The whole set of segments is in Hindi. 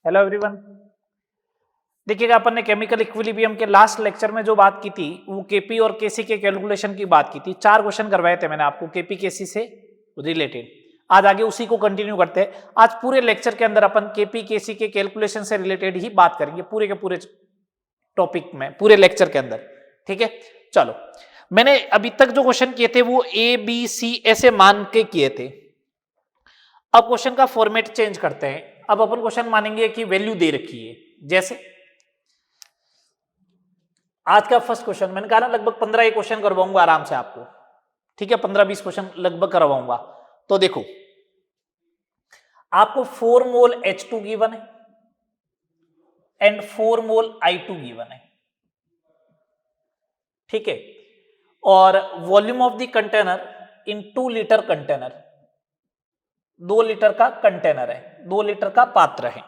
Hello everyone. देखिएगा, अपन ने केमिकल इक्विलिब्रियम के लास्ट लेक्चर में जो बात की थी वो केपी और केसी के कैलकुलेशन की बात की थी। 4 क्वेश्चन करवाए थे मैंने आपको केपी केसी से रिलेटेड। आज आगे उसी को कंटिन्यू करते हैं। आज पूरे लेक्चर के अंदर अपन केपी केसी के कैलकुलेशन से रिलेटेड ही बात करेंगे, पूरे के पूरे टॉपिक में, पूरे लेक्चर के अंदर। ठीक है, चलो। मैंने अभी तक जो क्वेश्चन किए थे वो ए बी सी ऐसे मान के किए थे। अब क्वेश्चन का फॉर्मेट चेंज करते हैं। अब अपन क्वेश्चन मानेंगे कि वैल्यू दे रखी है। जैसे आज का फर्स्ट क्वेश्चन मैंने कहा ना, लगभग 15 क्वेश्चन करवाऊंगा आराम से आपको। ठीक है, 15-20 क्वेश्चन लगभग करवाऊंगा। तो देखो, आपको 4 मोल H2 गिवन है एंड 4 मोल I2 गिवन है। ठीक है, और volume of the container in 2 litre container, 2 litre का कंटेनर है, 2 लीटर का पात्र है।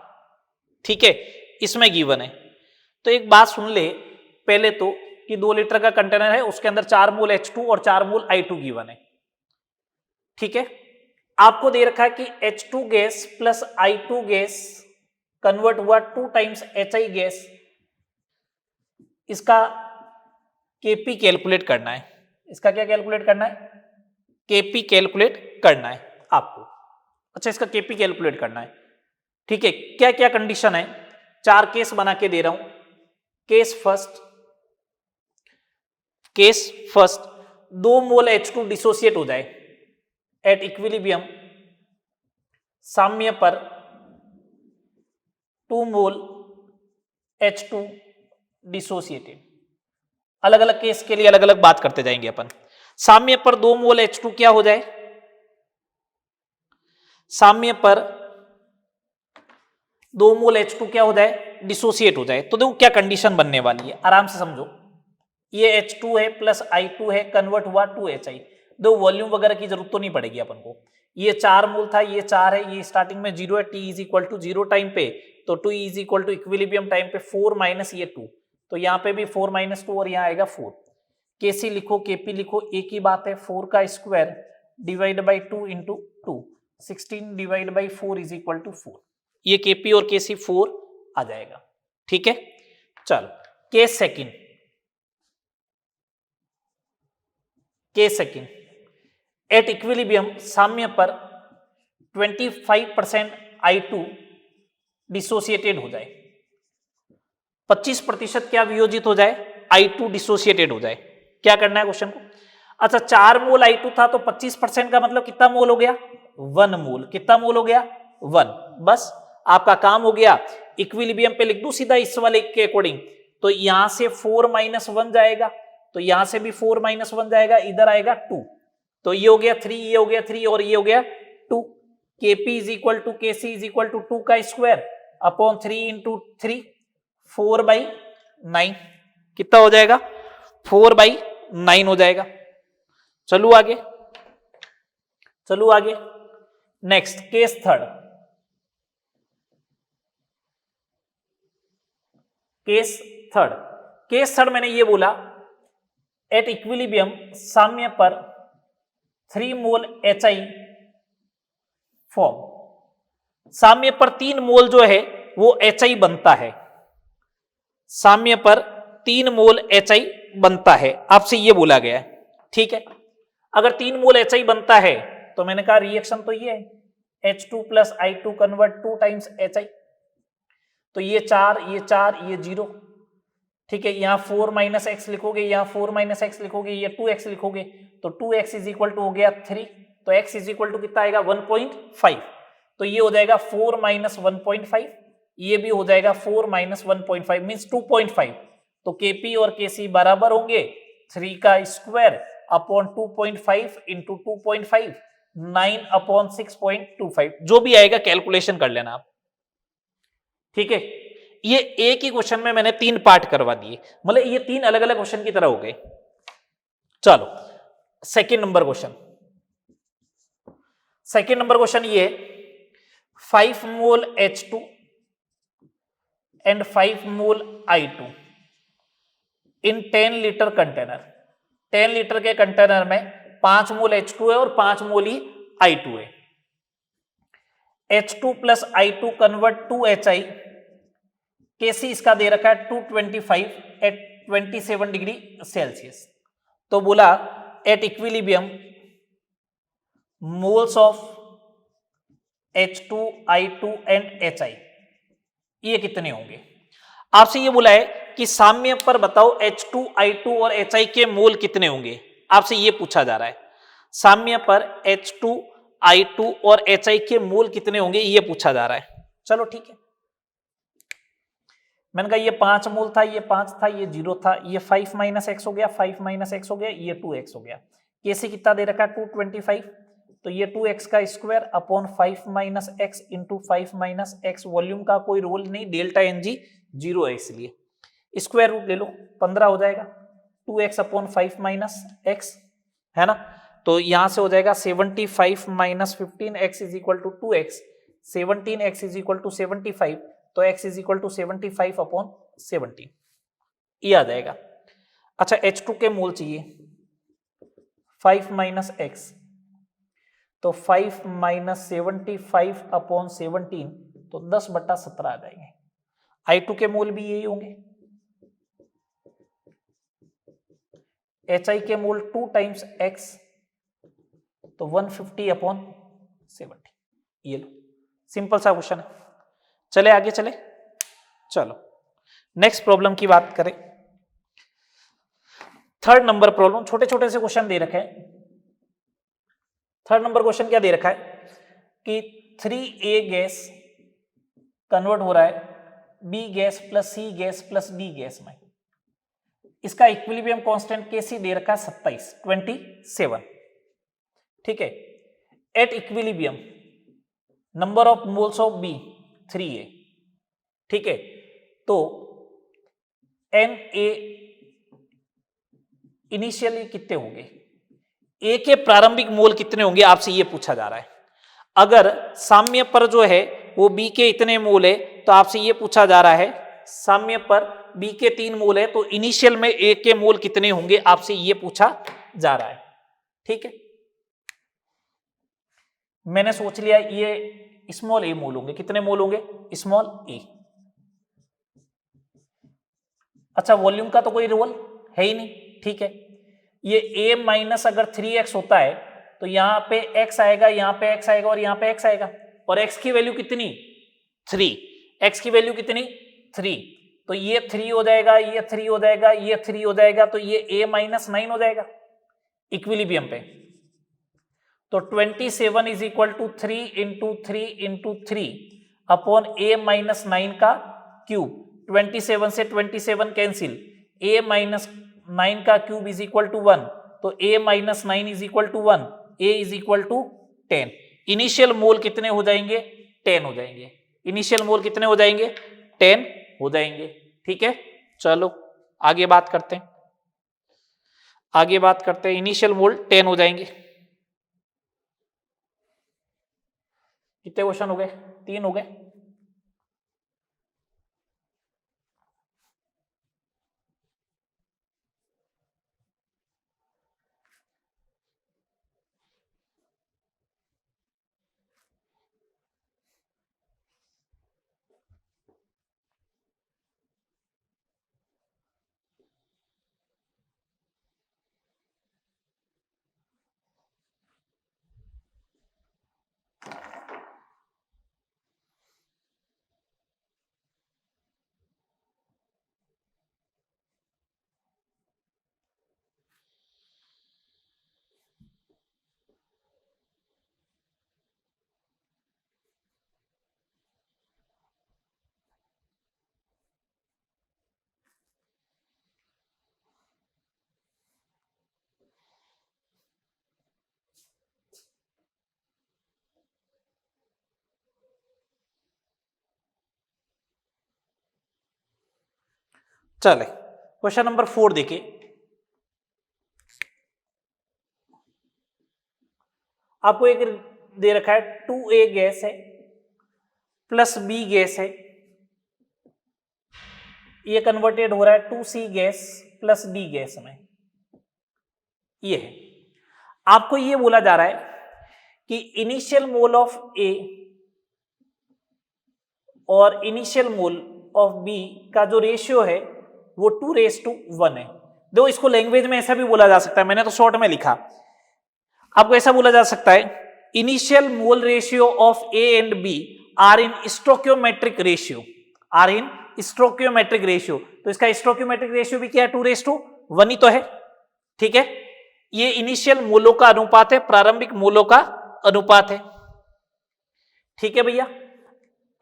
ठीक है, इसमें गिवन है। तो एक बात सुन ले पहले तो, कि 2 लीटर का कंटेनर है, उसके अंदर 4 मोल H2 और 4 मोल I2 गिवन है। ठीक है, आपको दे रखा है कि H2 gas plus I2 gas convert हुआ 2 टाइम्स HI गैस। इसका केपी कैलकुलेट करना है। इसका क्या कैलकुलेट करना है? केपी कैलकुलेट करना है आपको। अच्छा, इसका केपी कैलकुलेट करना है। ठीक है, क्या क्या कंडीशन है? 4 केस बना के दे रहा हूं। केस फर्स्ट 2 मोल H2 डिसोसिएट हो जाए एट इक्विलिब्रियम, साम्य पर 2 मोल H2 डिसोसिएटेड। अलग अलग केस के लिए अलग अलग बात करते जाएंगे अपन। साम्य पर 2 मोल H2 क्या हो जाए? साम्य पर 2 मोल H2 क्या हो जाए? डिसोसिएट हो जाए। तो देखो क्या कंडीशन बनने वाली है, आराम से समझो। ये H2 है प्लस I2 है, कन्वर्ट हुआ 2HI। दो वॉल्यूम वगैरह की जरूरत तो नहीं पड़ेगी अपन को। ये 4 मोल था, ये 4 है, ये स्टार्टिंग में 0 है, T is equal to 0 time पे, तो 2 is equal to equilibrium time पे 4 माइनस ये 2, तो यहाँ पे भी 4 माइनस 2 और यहाँ आएगा 4। केसी लिखो, केपी लिखो, एक ही बात है। 4 का square divide by 2 into 2, 16 divide by 4 is equal to 4। ये केपी और केसी 4 आ जाएगा। ठीक है, चलो। केस सेकंड, एट इक्विलिब्रियम साम्य पर 25% I2 डिसोसिएटेड हो जाए, 25% क्या वियोजित हो जाए? I2 डिसोसिएटेड हो जाए। क्या करना है क्वेश्चन को? अच्छा, 4 मोल I2 था, तो 25% का मतलब कितना मोल हो गया? 1 मोल। कितना मोल हो गया? 1। बस आपका काम हो गया। इक्विलिब्रियम पे लिख दूं सीधा इस वाले के अकॉर्डिंग, तो यहां से 4 माइनस 1 जाएगा, तो यहां से भी 4 माइनस 1 जाएगा, इधर आएगा 2, तो ये हो गया 3, ये हो गया 3 और ये हो गया 2। KP is equal to KC is equal to 2 का स्क्वायर अपॉन 3 इंटू 3, 4/9। कितना हो जाएगा? 4/9 हो जाएगा। चलू आगे, चलू आगे। Next case third, case third मैंने ये बोला, एट इक्विलिब्रियम साम्य पर 3 मोल HI फॉर्म, साम्य पर 3 मोल जो है वो HI बनता है। साम्य पर 3 मोल HI बनता है, आपसे ये बोला गया है। ठीक है, अगर 3 मोल HI बनता है तो मैंने कहा रिएक्शन तो ये है, H2 plus I2 convert 2 times HI, तो ये 4, ये 4, ये 0। ठीक है, यहाँ 4 माइनस एक्स लिखोगे, यहाँ 4 माइनस एक्स लिखोगे, ये 2x लिखोगे, तो 2x इज इक्वल टू हो गया 3, तो x इज इक्वल टू कितना आएगा? 1.5, तो ये हो जाएगा 4 माइनस 1.5, ये भी हो जाएगा 4 माइनस 1.5 मीन्स 2.5। तो केपी और केसी बराबर होंगे 3 का स्क्वायर अपॉन 2.5 इंटू 2.5, 9 अपॉन 6.25, जो भी आएगा कैलकुलेशन कर लेना आप। ठीक है, ये एक ही क्वेश्चन में मैंने 3 पार्ट करवा दिए, मतलब ये 3 अलग अलग क्वेश्चन की तरह हो गए। चलो सेकंड नंबर क्वेश्चन ये 5 मोल H2 and 5 mole I2 in 10 litre container. 10 litre के कंटेनर में 5 मोल H2 है और 5 मोल ही I2 है। H2 plus I2 convert 2HI केसी इसका दे रखा है 225 एट 27 डिग्री सेल्सियस। तो बोला at equilibrium moles of H2, I2 and HI ये कितने होंगे। आपसे ये बोला है कि साम्य पर बताओ H2, I2 और HI के मोल कितने होंगे, आपसे ये पूछा जा रहा है। साम्य पर H2, I2 और HI के मोल कितने होंगे ये पूछा जा रहा है। चलो ठीक है, मैंने कहा ये 5 मोल था, ये 5 था, ये 0 था, ये 5 माइनस एक्स हो गया, 5 माइनस एक्स हो गया, ये 2x हो गया। केसी कितना दे रखा है 225, तो ये 2x का square upon 5 minus x into 5 minus x, volume का कोई रोल नहीं, डेल्टा एन जी 0 है इसलिए स्क्वायर रूट ले लो 15 हो जाएगा, 2x अपॉन 5 माइनस एक्स है ना। तो यहां से हो जाएगा 75 minus 15x is equal to 2x, 17x is equal to 75, तो x is equal to 75 upon 17 ये आ जाएगा। अच्छा H2 के मोल चाहिए 5 माइनस एक्स, तो 5 माइनस 75 अपॉन 17 तो 10/17 आ जाएंगे। I2 के मोल भी यही होंगे, HI के मोल 2 टाइम्स x तो 150 अपॉन 70। ये लो सिंपल सा क्वेश्चन है। चले आगे चले, चलो नेक्स्ट प्रॉब्लम की बात करें। थर्ड नंबर प्रॉब्लम, छोटे छोटे से क्वेश्चन दे रखे हैं। थर्ड नंबर क्वेश्चन क्या दे रखा है कि 3A गैस कन्वर्ट हो रहा है B gas plus C gas plus D gas में, इसका इक्विलिब्रियम कांस्टेंट Kc दे रखा है 27, ठीक है। Eight equilibrium number of moles of B 3A, ठीक है। तो Na इनिशियली कितने होंगे, ए के प्रारंभिक मोल कितने होंगे, आपसे ये पूछा जा रहा है। अगर साम्य पर जो है वो बी के इतने मोल है, तो आपसे ये पूछा जा रहा है साम्य पर बी के 3 मोल है, तो इनिशियल में ए के मोल कितने होंगे, आपसे ये पूछा जा रहा है। ठीक है, मैंने सोच लिया ये स्मॉल ए मोल होंगे, कितने मोल होंगे, स्मॉल ए। अच्छा वॉल्यूम का तो कोई रोल है ही नहीं, ठीक है। ये a माइनस अगर 3x होता है तो यहां पे x आएगा, यहां पे x आएगा और यहां पे x आएगा, और x की वैल्यू कितनी 3, x की वैल्यू कितनी 3, तो ये 3 हो जाएगा, ये 3 हो जाएगा, ये 3 हो जाएगा, तो ये a माइनस 9 हो जाएगा इक्विलिब्रियम पे। तो 27 is equal to 3 into 3 into 3 upon a minus 9 का क्यूब। 27 से 27 कैंसिल, a माइनस 9 का क्यूब इज इक्वल टू 1, तो a minus 9 is equal to 1, a is equal to 10। Initial mole कितने हो जाएंगे, 10 हो जाएंगे। इनिशियल मोल कितने हो जाएंगे, 10 हो जाएंगे। ठीक है, चलो आगे बात करते हैं, आगे बात करते हैं। इनिशियल मोल 10 हो जाएंगे। कितने क्वेश्चन हो गए, 3 हो गए। चले क्वेश्चन नंबर 4 देखिए। आपको एक दे रखा है 2A गैस है प्लस B गैस है, ये कन्वर्टेड हो रहा है 2C gas plus D gas में, ये है। आपको ये बोला जा रहा है कि इनिशियल मोल ऑफ A और इनिशियल मोल ऑफ बी का जो रेशियो है वो 2:1 है। देखो इसको लैंग्वेज में ऐसा भी बोला जा सकता है, मैंने तो शॉर्ट में लिखा, आपको ऐसा बोला जा सकता है initial mole ratio of A and B are in stoichiometric ratio, are in stoichiometric ratio. तो इसका स्टोक्योमेट्रिक रेशियो भी क्या है, 2:1 ही तो है। ठीक है, ये इनिशियल मोलों का अनुपात है, प्रारंभिक मोलों का अनुपात है। ठीक है भैया,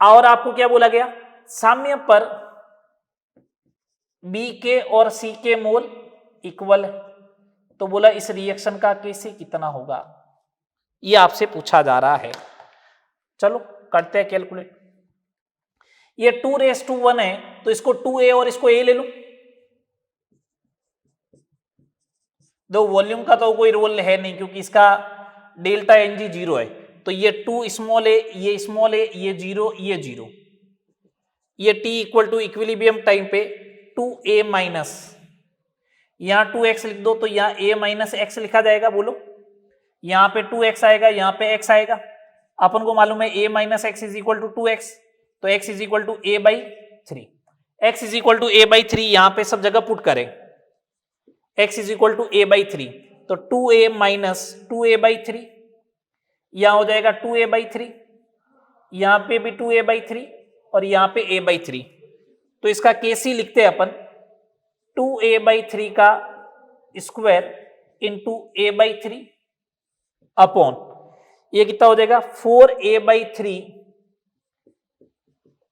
और आपको क्या बोला गया, साम्य पर बी के और सी के मोल इक्वल है, तो बोला इस रिएक्शन का केसी कितना होगा, ये आपसे पूछा जा रहा है। चलो करते हैं कैलकुलेट। ये 2:1 है तो इसको 2a और इसको a ले लो। दो वॉल्यूम का तो कोई रोल है नहीं क्योंकि इसका डेल्टा एन जी 0 है, तो ये 2 स्मॉल ए, ये स्मॉल ए, ये 0, ये 0, ये t equal to equilibrium time पे 2a माइनस, यहां 2x लिख दो तो यहां a माइनस x लिखा जाएगा। बोलो यहां पे 2x आएगा, यहां पे x आएगा। अपन को मालूम है a minus x is equal to 2x, तो x is equal to a/3, x is equal to a/3 यहां पे सब जगह पुट करें, x is equal to a/3, तो 2a माइनस 2a/3, यहां हो जाएगा 2a/3, यहां पे भी 2a/3 और यहां पे a/3, तो इसका केसी लिखते हैं अपन 2a/3 का स्क्वायर इंटू a/3 अपॉन ये कितना हो जाएगा 4a/3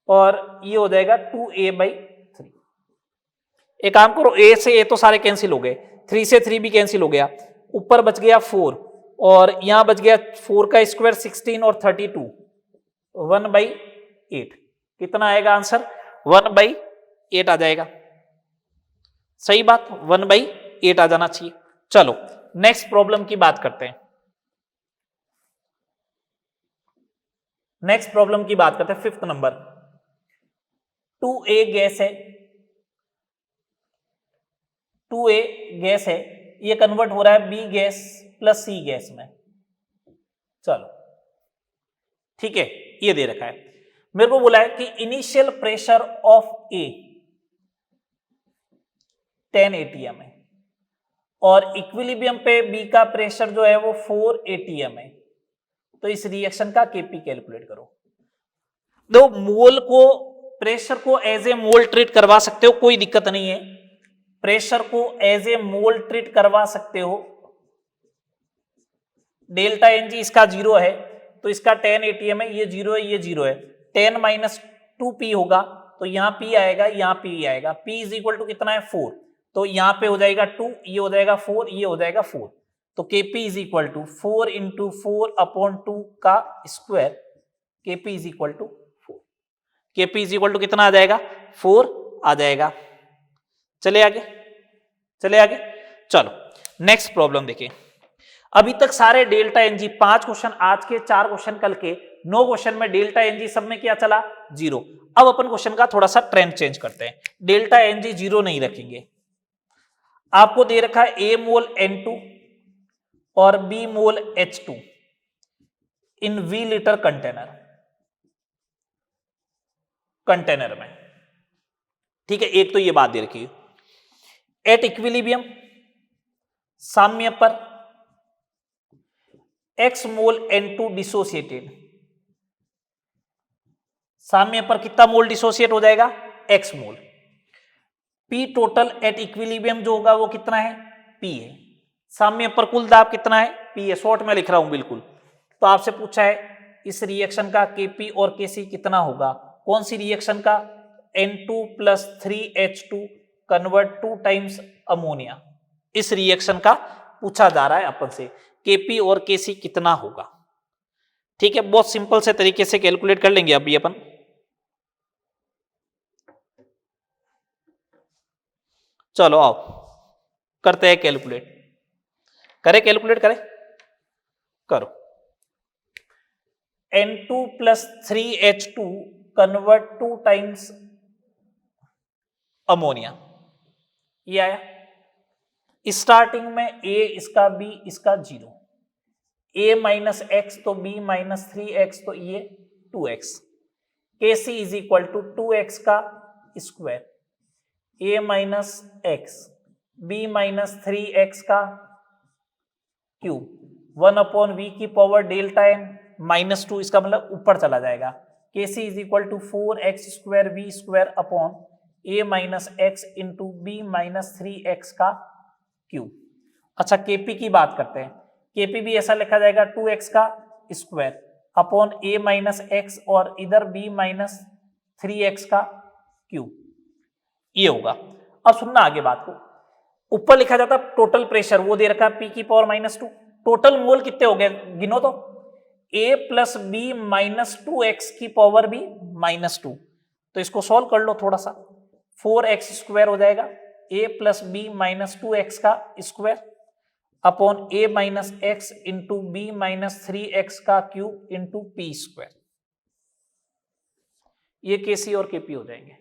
और ये हो जाएगा 2a/3। एक काम करो, a से a तो सारे कैंसिल हो गए, 3 से 3 भी कैंसिल हो गया, ऊपर बच गया 4 और यहां बच गया 4 का स्क्वायर 16 और 32, 1/8। कितना आएगा आंसर, 1/8 आ जाएगा। सही बात, 1/8 आ जाना चाहिए। चलो नेक्स्ट प्रॉब्लम की बात करते हैं, नेक्स्ट प्रॉब्लम की बात करते हैं, 5th नंबर। 2a गैस है, 2a गैस है, ये कन्वर्ट हो रहा है b gas plus c gas में। चलो ठीक है, ये दे रखा है, मेरे को बोला है कि initial pressure of a 10 atm है और इक्विलिब्रियम पे b का प्रेशर जो है वो 4 atm है, तो इस रिएक्शन का केपी कैलकुलेट करो। दो मोल को, प्रेशर को एज ए मोल ट्रीट करवा सकते हो, कोई दिक्कत नहीं है, प्रेशर को एज ए मोल ट्रीट करवा सकते हो। डेल्टा एन जी इसका 0 है तो इसका 10 atm है, ये 0 है, ये 0 है, 10 माइनस 2p होगा, तो यहां p आएगा, यहां p आएगा, p इज इक्वल टू कितना है 4, तो यहां पे हो जाएगा 2, ये हो जाएगा 4, ये हो जाएगा 4, तो Kp is equal to 4 into 4 upon 2 का square, Kp is equal to 4, Kp is equal to कितना आ जाएगा 4 आ जाएगा। चले आगे, चले आगे, चलो नेक्स्ट प्रॉब्लम देखिए। अभी तक सारे डेल्टा एनजी 5 क्वेश्चन आज के, 4 क्वेश्चन कल के, 9 क्वेश्चन में डेल्टा एनजी सब में क्या चला 0। अब अपन क्वेश्चन का थोड़ा सा ट्रेंड चेंज करते हैं, डेल्टा एनजी 0 नहीं रखेंगे। आपको दे रखा है a मोल N2 और b मोल H2 इन v लीटर कंटेनर में। ठीक है, एक तो ये बात दे रखी है, एट इक्विलिब्रियम साम्य पर x मोल N2 डिसोसिएटेड, साम्य पर कितना मोल डिसोसिएट हो जाएगा x mole. P total at equilibrium जो होगा वो कितना है P है, साम्य पर कुल दाब कितना है P है, शॉर्ट में लिख रहा हूं बिल्कुल। तो आपसे पूछा है इस रिएक्शन का Kp और Kc कितना होगा, कौन सी रिएक्शन का, N2 plus 3H2 convert 2 times ammonia, इस रिएक्शन का पूछा जा रहा है अपन से, Kp और Kc कितना होगा। ठीक है, बहुत सिंपल से तरीके से कैलकुलेट कर लेंगे अभी अपन। चलो आओ करते हैं कैलकुलेट, करें कैलकुलेट करें, करो। N2 plus 3H2 convert 2 times ammonia, ये आया। स्टार्टिंग में a इसका b इसका 0, a माइनस एक्स तो b माइनस 3x तो ये 2x, Kc is equal to 2x का square A minus X B minus 3x का क्यूब 1/v की पावर डेल्टा n -2, इसका मतलब ऊपर चला जाएगा। Kc is equal to 4x square V square upon A minus x into B minus 3x का क्यूब। अच्छा Kp की बात करते हैं। Kp भी ऐसा लिखा जाएगा 2x का square upon A minus x और इधर बी माइनस 3x का क्यूब, ये होगा। अब सुनना आगे बात को, ऊपर लिखा जाता टोटल प्रेशर, वो दे रखा है P की पावर -2। टोटल मोल कितने हो गए गिनो तो, A plus B minus 2x की पावर भी -2। तो इसको सॉल्व कर लो थोड़ा सा, 4x स्क्वायर हो जाएगा A plus B minus 2x का square upon A minus x into B minus 3x का क्यूब इंटू पी स्क्वायर। ये Kc और Kp हो जाएंगे।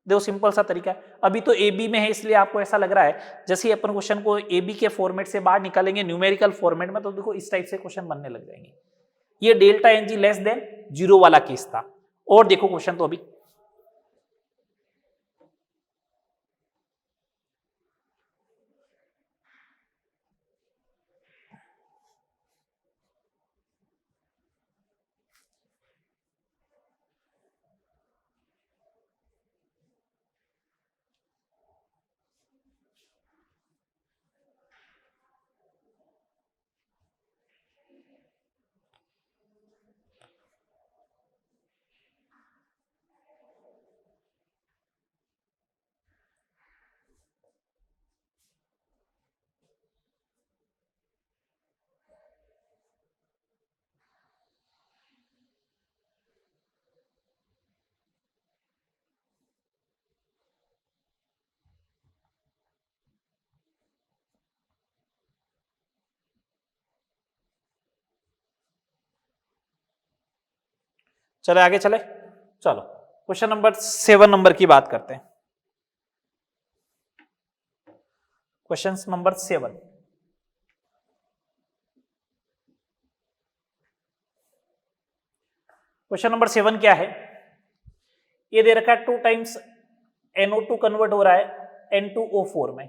देखो सिंपल सा तरीका है। अभी तो ए बी में है इसलिए आपको ऐसा लग रहा है जैसे ही अपन क्वेश्चन को ए बी के फॉर्मेट से बाहर निकालेंगे न्यूमेरिकल फॉर्मेट में, तो देखो इस टाइप से क्वेश्चन बनने लग जाएंगे। ये delta n g less than 0 वाला केस था। और देखो क्वेश्चन तो अभी चले आगे चले। चलो क्वेश्चन नंबर 7 नंबर की बात करते हैं। क्वेश्चन नंबर 7, क्वेश्चन नंबर 7 क्या है, ये दे रखा है 2 टाइम्स NO2 कन्वर्ट हो रहा है N2O4 में,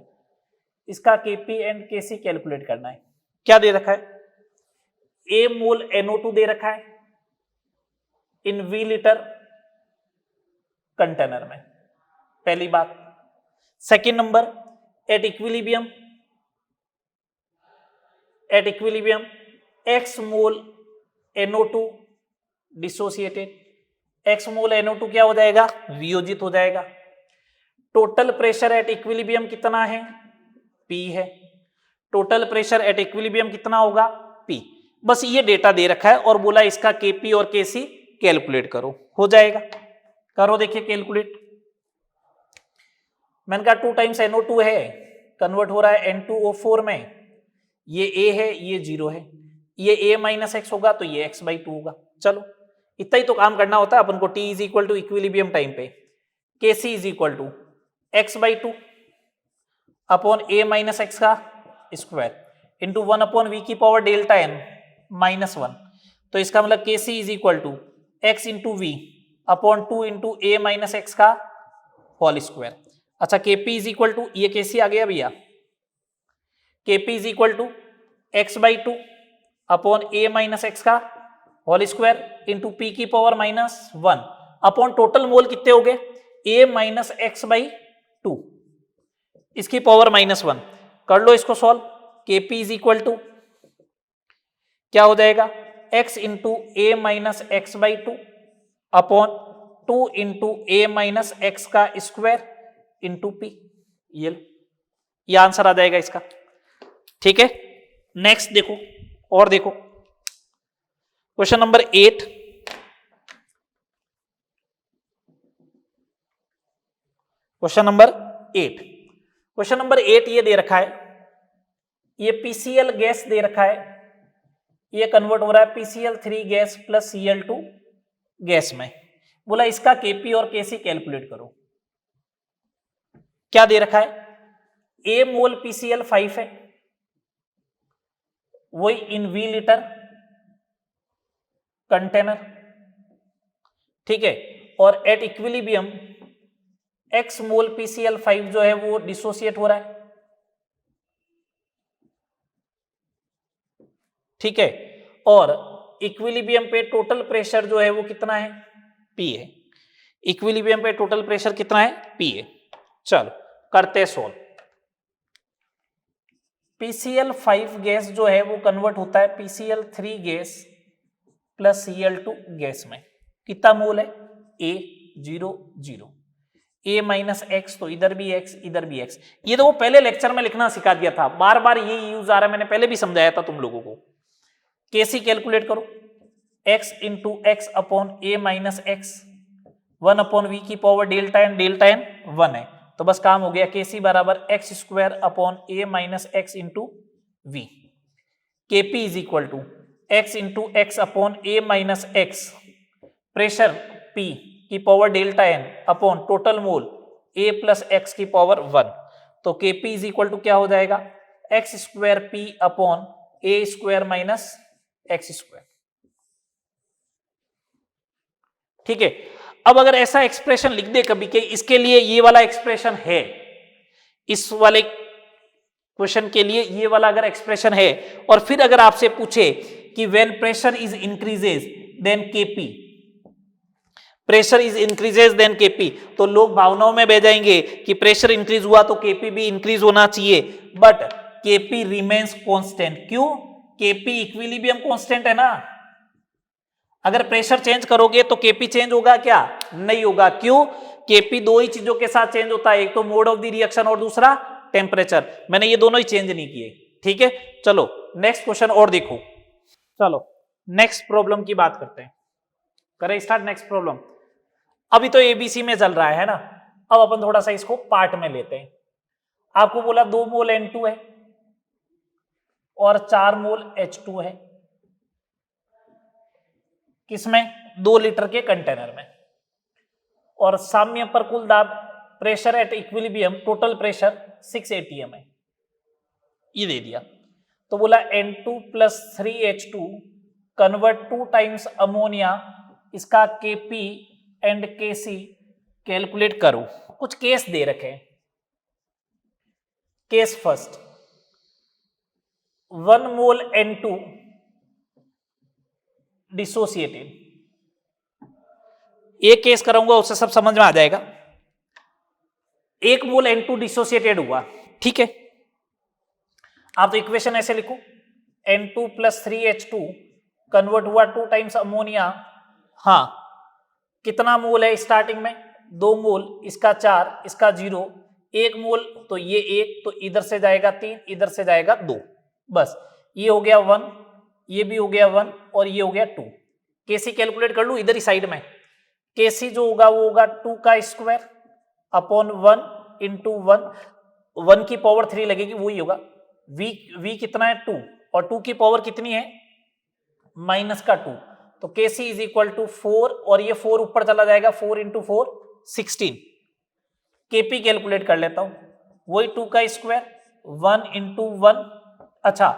इसका Kp एंड Kc कैलकुलेट करना है। क्या दे रखा है, A मोल NO2 दे रखा है इन V लीटर कंटेनर में, पहली बात। Second number, at equilibrium X mole NO2 dissociated, X mole NO2 क्या हो जाएगा, वियोजित हो जाएगा। टोटल प्रेशर एट इक्विलिब्रियम कितना है, P है। टोटल प्रेशर एट इक्विलिब्रियम कितना होगा, P। बस ये डेटा दे रखा है और बोला इसका Kp और Kc कैलकुलेट करो, हो जाएगा। करो देखिए कैलकुलेट। मैंने कहा 2 टाइम्स NO2 है, कन्वर्ट हो रहा है N2O4 में, ये A है ये 0 है, ये A माइनस एक्स होगा तो ये x/2 होगा। चलो इतना ही तो काम करना होता है अपन को। T is equal to equilibrium time पे Kc is equal to x/2 upon A minus x का स्क्वायर इंटू 1/v की पावर डेल्टा n -1। तो इसका मतलब Kc is equal to x into V upon 2 into A minus x का होल स्क्वायर। अच्छा Kp इज इक्वल टू, ये Kc आ गया भैया, Kp is equal to x/2 upon A minus x का होल स्क्वायर इंटू P की पावर -1 अपॉन टोटल मोल कितने हो गए, A माइनस x/2 इसकी पावर -1। कर लो इसको solve. Kp is equal to क्या हो जाएगा, x into A minus x/2 upon 2 into A minus x का स्क्वायर इंटू P। ये आंसर आ जाएगा इसका। ठीक है, नेक्स्ट देखो और देखो question number 8। Question number 8, question number 8 ये दे रखा है, ये PCl गैस दे रखा है, ये कन्वर्ट हो रहा है PCl3 gas plus Cl2 gas में। बोला इसका Kp और Kc कैलकुलेट करो। क्या दे रखा है, A मोल PCl5 है, वही इन V लीटर कंटेनर, ठीक है, और at equilibrium x mole PCl5 जो है वो डिसोसिएट हो रहा है, ठीक है, और इक्विलिब्रियम पे टोटल प्रेशर जो है वो कितना है, P है। इक्विलिब्रियम पे टोटल प्रेशर कितना है, P है। चलो करते सोल्व। PCl5 गैस जो है वो कन्वर्ट होता है PCl3 gas plus Cl2 gas में। कितना मोल है, A 0 0, A माइनस एक्स, तो इधर भी x इधर भी x। ये तो वो पहले लेक्चर में लिखना सिखा दिया था, बार बार ये यूज आ रहा है, मैंने पहले भी समझाया था तुम लोगों को। Kc कैलकुलेट करो, x into x upon A minus x, 1 upon V की पावर डेल्टा एन 1 है, तो बस काम हो गया। Kc बराबर x square upon A minus x into V. Kp is equal to x into x upon A minus x, pressure P की power delta n upon total mole A plus x की पावर 1, तो Kp इज इक्वल टू क्या हो जाएगा, एक्स स्क्वायर P अपॉन ए स्क्वायर माइनस एक्स स्क्वायर, ठीक है। अब अगर ऐसा एक्सप्रेशन लिख दे कभी के इसके लिए ये वाला एक्सप्रेशन है, इस वाले क्वेश्चन के लिए ये वाला अगर एक्सप्रेशन है, और फिर अगर आपसे पूछे कि when pressure is increases then Kp, pressure is increases then Kp, तो लोग भावनाओं में बह जाएंगे कि प्रेशर इंक्रीज हुआ तो Kp भी इंक्रीज होना चाहिए, बट Kp रिमेन्स कांस्टेंट। क्यों, Kp इक्विलिब्रियम कांस्टेंट है ना। अगर प्रेशर चेंज करोगे तो Kp चेंज होगा क्या, नहीं होगा। क्यों, Kp दो ही चीजों के साथ चेंज होता है, एक तो मोड ऑफ द रिएक्शन और दूसरा टेम्परेचर। मैंने ये दोनों ही चेंज नहीं किए, ठीक है। चलो नेक्स्ट क्वेश्चन और देखो। चलो नेक्स्ट प्रॉब्लम की बात करते हैं, करें स्टार्ट नेक्स्ट प्रॉब्लम। अभी तो एबीसी में चल रहा है ना, अब अपन थोड़ा सा इसको पार्ट में लेते हैं। आपको बोला 2 मोल N2 है और 4 मोल H2 है, किसमें, 2 लीटर के कंटेनर में, और साम्य पर कुल दाब, pressure at equilibrium, total pressure 6 atm है, ये दे दिया। तो बोला N2 plus 3H2 convert 2 times ammonia, इसका Kp एंड Kc कैलकुलेट करो। कुछ केस दे रखे हैं। केस फर्स्ट, 1 मोल N2 डिसोसिएटेड, एक केस कराऊंगा उससे सब समझ में आ जाएगा। 1 मोल N2 डिसोसिएटेड हुआ, ठीक है। आप तो इक्वेशन ऐसे लिखो, N2 प्लस 3H2 कन्वर्ट हुआ 2 टाइम्स अमोनिया, हाँ कितना मोल है स्टार्टिंग में, 2 मोल, इसका 4, इसका 0, 1 मोल, तो ये 1, तो इधर से जाएगा 3, इधर से जाएगा 2, बस ये हो गया 1, ये भी हो गया 1 और ये हो गया 2। Kc कैलकुलेट कर लू इधर ही साइड में। Kc जो होगा वो होगा 2 का स्क्वायर अपॉन 1 इंटू 1 की पावर 3 लगेगी, वही होगा। v कितना है 2, और 2 की पावर कितनी है, माइनस का 2, तो Kc इज इक्वल टू 4, और ये 4 ऊपर चला जाएगा, 4 इंटू 4 16। Kp कैलकुलेट कर लेता हूं, वही 2 का स्क्वायर 1 इंटू 1, अच्छा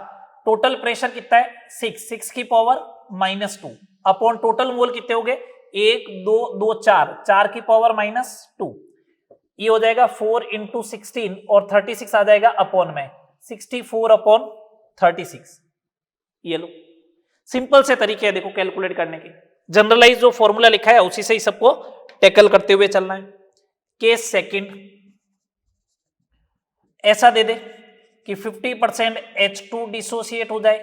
टोटल प्रेशर कितना है 6 की power minus 2 upon total mole कितने हो गए 1 2 2 4 की पावर माइनस 2, ये हो जाएगा 4 इंटू 16 और 36 आ जाएगा अपॉन में, 64 अपॉन 36। ये लो सिंपल से तरीके है देखो कैलकुलेट करने के, जनरलाइज जो फॉर्मूला लिखा है उसी से ही सबको टैकल करते हुए चलना है। केस सेकंड, ऐसा दे दे कि 50% H2 डिसोसिएट हो जाए,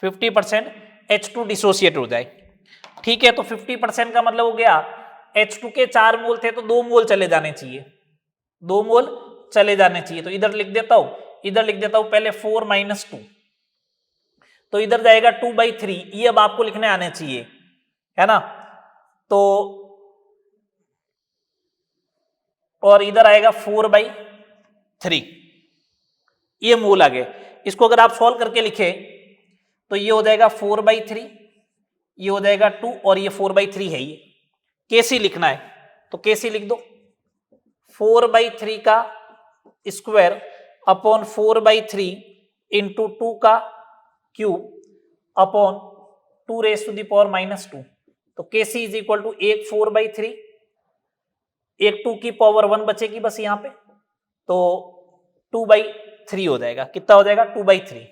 50% H2 डिसोसिएट हो जाए, ठीक है। तो 50% का मतलब हो गया H2 के 4 मोल थे तो 2 मोल चले जाने चाहिए, 2 मोल चले जाने चाहिए, तो इधर लिख देता हूं, इधर लिख देता हूं पहले 4 माइनस 2, तो इधर जाएगा 2/3, ये अब आपको लिखने आने चाहिए, है ना। तो और इधर आएगा 4/3, ये मोल आ गए। इसको अगर आप सॉल्व करके लिखे तो ये हो जाएगा 4/3, ये हो जाएगा 2 और ये 4/3 है, ये Kc लिखना है तो Kc लिख दो, 4/3 का स्क्वायर अपॉन 4/3 इंटू 2 का cube upon 2 raised to the power -2, तो Kc इज इक्वल टू 1 4/3 एक 2 की पावर 1 बचेगी बस यहां पे, तो 2/3 हो जाएगा। कितना हो जाएगा? 2/3।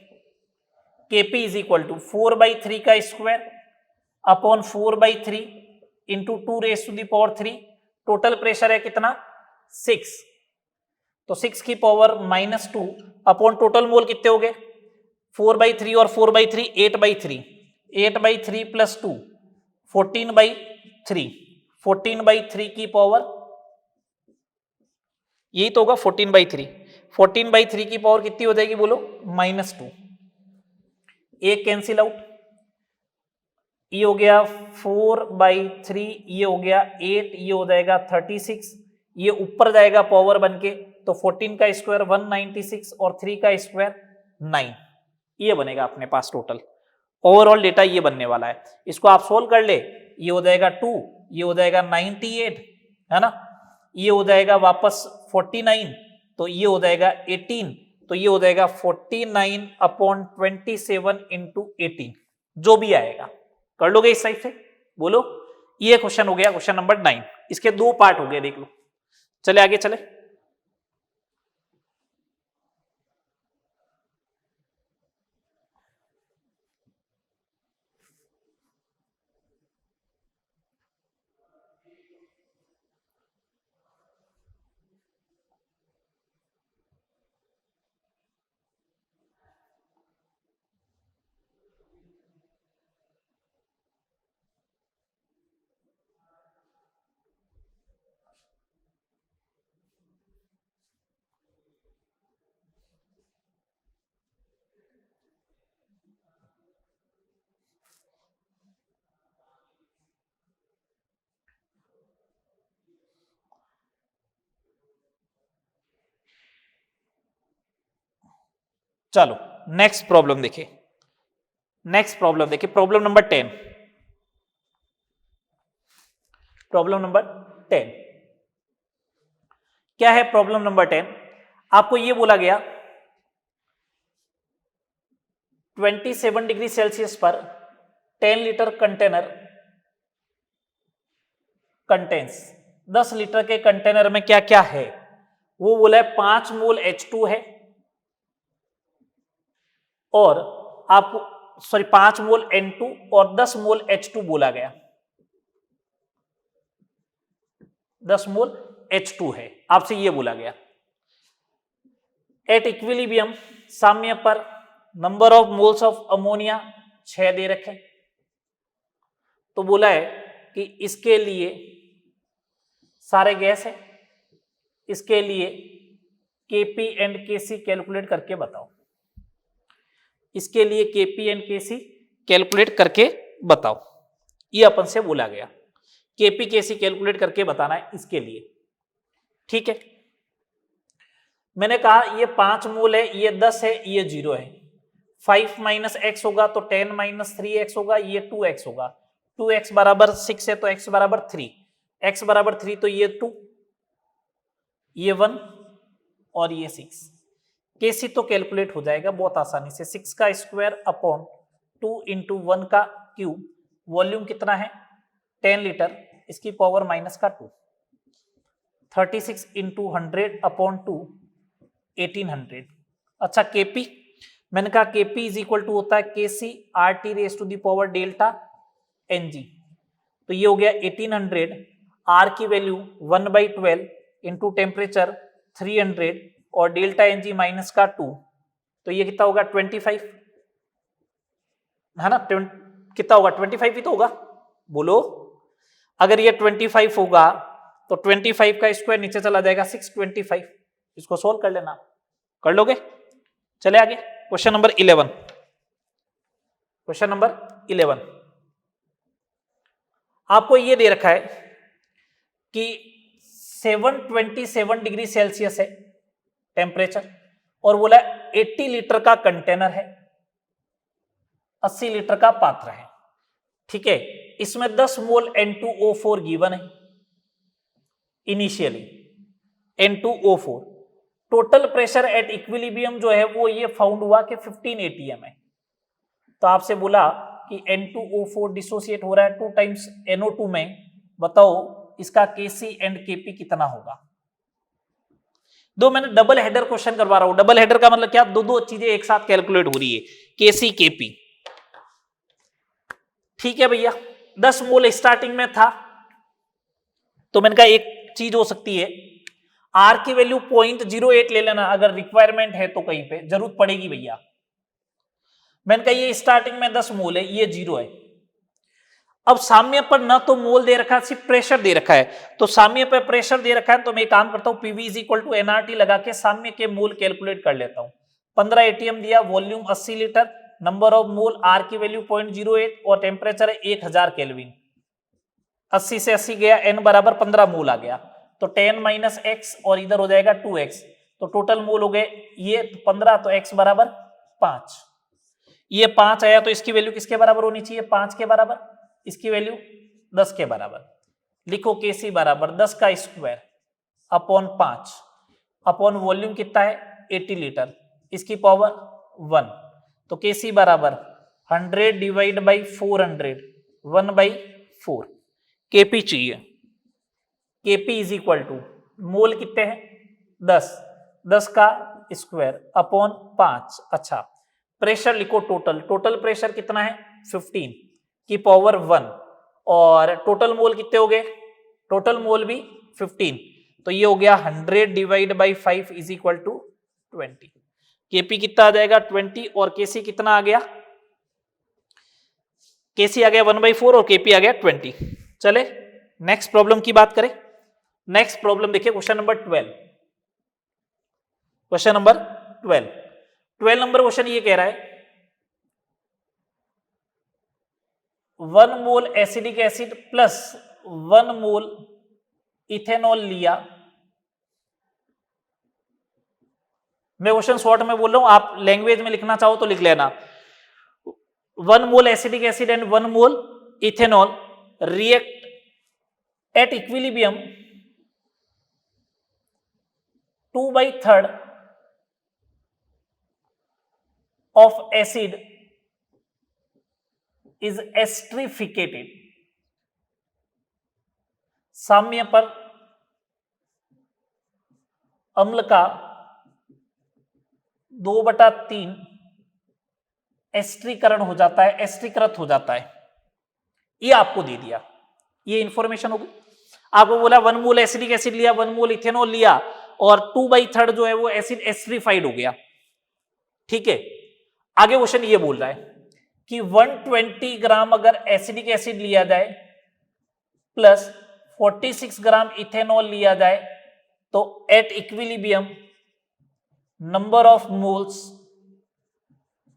Kp इज इक्वल टू 4/3 का square upon 4/3 into 2⁻3। Total pressure है कितना? 6, तो 6 की पावर -2 अपॉन टोटल मोल कितने हो गए? 4/3 और 4/3 8/3, 8/3 प्लस 2 14/3, 14/3 की पावर, यही तो होगा 14/3, 14/3 की पावर कितनी हो जाएगी बोलो? -2। एक कैंसिल आउट, ये हो गया 4/3, ये हो गया 8, ये हो जाएगा 36, ये ऊपर जाएगा पावर बन के, तो 14 का स्क्वायर 196 और 3 का स्क्वायर 9, ये बनेगा अपने पास टोटल। ओवरऑल डेटा ये बनने वाला है। इसको आप सोल्व कर ले, ये हो जाएगा 2, ये हो जाएगा 98, है ना, ये हो जाएगा वापस 49, तो ये हो जाएगा 18, तो ये हो जाएगा 49/27 इंटू 18, जो भी आएगा। कर लोगे इस साइड से? बोलो। ये क्वेश्चन हो गया, क्वेश्चन नंबर 9। इसके 2 पार्ट हो गए, देख लो। चले आगे चले। चलो नेक्स्ट प्रॉब्लम देखिए। नेक्स्ट प्रॉब्लम देखिए, प्रॉब्लम नंबर 10। प्रॉब्लम नंबर 10 क्या है? प्रॉब्लम नंबर 10 आपको ये बोला गया 27 डिग्री सेल्सियस पर 10 लीटर कंटेनर कंटेन्स, 10 लीटर के कंटेनर में क्या क्या है? वो बोला है 5 मोल H2 है, और आपको 5 मोल N2 और 10 मोल H2 बोला गया। 10 मोल H2 है, आपसे ये बोला गया। एट इक्विलिब्रियम, साम्य पर, number of moles of ammonia 6 दे रखे, तो बोला है कि इसके लिए सारे गैस है, इसके लिए Kp एंड Kc कैलकुलेट करके बताओ। इसके लिए Kp एंड Kc कैलकुलेट करके बताओ, ये अपन से बोला गया। Kp Kc कैलकुलेट करके बताना है इसके लिए, ठीक है। मैंने कहा ये 5 मोल है, ये 10 है, ये 0 है। 5 माइनस एक्स होगा तो 10 माइनस 3x होगा, ये 2x होगा। 2x बराबर 6 है तो x बराबर 3, x बराबर 3 तो ये 2, ये 1 और ये 6। Kc तो कैलकुलेट हो जाएगा बहुत आसानी से, 6 का स्क्वायर अपॉन 2 इंटू 1 का क्यूब। वॉल्यूम कितना है? 10 लीटर, इसकी पावर माइनस का 2, 36 इंटू 100 अपॉन 2, 1800। अच्छा Kp, मैंने कहा Kp इज इक्वल टू होता है Kc RT raise to the power delta Ng, तो ये हो गया 1800। R की वैल्यू 1/12 इंटू टेम्परेचर 300 और डेल्टा Ng माइनस का 2, तो ये कितना होगा? 25, है ना? कितना होगा? 25 ही तो होगा, बोलो। अगर ये 25 होगा तो 25 का स्क्वायर नीचे चला जाएगा 625। इसको सोल्व कर लेना, कर लोगे? चले आगे, क्वेश्चन नंबर 11। क्वेश्चन नंबर 11 आपको ये दे रखा है कि 727 डिग्री सेल्सियस है टेम्परेचर, और बोला 80 लीटर का कंटेनर है, 80 लीटर का पात्र है, ठीक है। इसमें 10 मोल N2O4 गिवन है initially, N2O4। Total pressure at equilibrium जो है वो ये फाउंड हुआ कि 15 atm है। तो आपसे बोला कि N2O4 डिसोसिएट हो रहा है 2 टाइम्स NO2 में, बताओ इसका केसी एंड केपी कितना होगा। दो मैंने डबल हेडर क्वेश्चन करवा रहा हूं। डबल हेडर का मतलब क्या, दो दो चीजें एक साथ कैलकुलेट हो रही है, केसी केपी। ठीक है भैया, 10 मोल स्टार्टिंग में था, तो मैंने कहा एक चीज हो सकती है, आर की वैल्यू 0.08 ले लेना अगर रिक्वायरमेंट है तो, कहीं पे जरूरत पड़ेगी भैया। मैंने कहा ये स्टार्टिंग में 10 मोल है, ये 0 है। अब साम्य पर ना तो मोल दे रखा है, सिर्फ प्रेशर दे रखा है, तो साम्य पर प्रेशर दे रखा है, तो मैं एक काम करता हूं, PV is equal to nRT लगा के साम्य के मोल कैलकुलेट कर लेता हूं। 15 एटीएम दिया, volume 80 litre, number of mole, R की वैल्यू 0.08 और टेम्परेचर है 1000 केल्विन। 80 से 80 गया, एन बराबर 15 मोल आ गया, तो 10 माइनस एक्स और इधर हो जाएगा 2x, तो टोटल मोल हो गए ये 15, तो x बराबर 5। ये 5 आया, तो इसकी वैल्यू किसके बराबर होनी चाहिए, 5 के बराबर, इसकी वैल्यू 10 के बराबर। लिखो केसी बराबर 10 का स्क्वायर अपॉन 5 अपॉन वॉल्यूम कितना है 80 लीटर, इसकी पावर 1, तो केसी बराबर 100 डिवाइड बाई 400, 1/4। केपी चाहिए, केपी इज इक्वल टू मोल कितने हैं 10, 10 का स्क्वायर अपॉन 5। अच्छा, प्रेशर लिखो, टोटल, टोटल प्रेशर कितना है 15 की पावर 1, और टोटल मोल कितने हो गए, टोटल मोल भी 15, तो ये हो गया 100 divide by 5 is equal to 20। Kp कितना आ जाएगा 20, और केसी कितना आ गया, केसी आ गया 1/4 और केपी आ गया 20। चले नेक्स्ट प्रॉब्लम की बात करें। नेक्स्ट प्रॉब्लम देखिए, question number 12। Question number 12 number question ये कह रहा है 1 mole acetic acid plus 1 mole ethanol लिया। मैं क्वेश्चन शॉर्ट में बोल रहा हूं, आप लैंग्वेज में लिखना चाहो तो लिख लेना। 1 mole acetic acid and 1 mole ethanol react at equilibrium 2/3 of acid is esterificated। साम्य पर अम्ल का 2/3 एस्ट्रीकरण हो जाता है, एस्ट्रीकृत हो जाता है। ये आपको दे दिया, ये इंफॉर्मेशन होगी। आपको बोला 1 मोल एसिडिक एसिड लिया, 1 मोल इथेनॉल लिया, और 2/3 जो है वो एसिड एस्ट्रीफाइड हो गया। ठीक है, आगे क्वेश्चन ये बोल रहा है कि 120 ग्राम अगर एसिडिक एसिड लिया जाए प्लस 46 ग्राम इथेनॉल लिया जाए, तो at equilibrium number of moles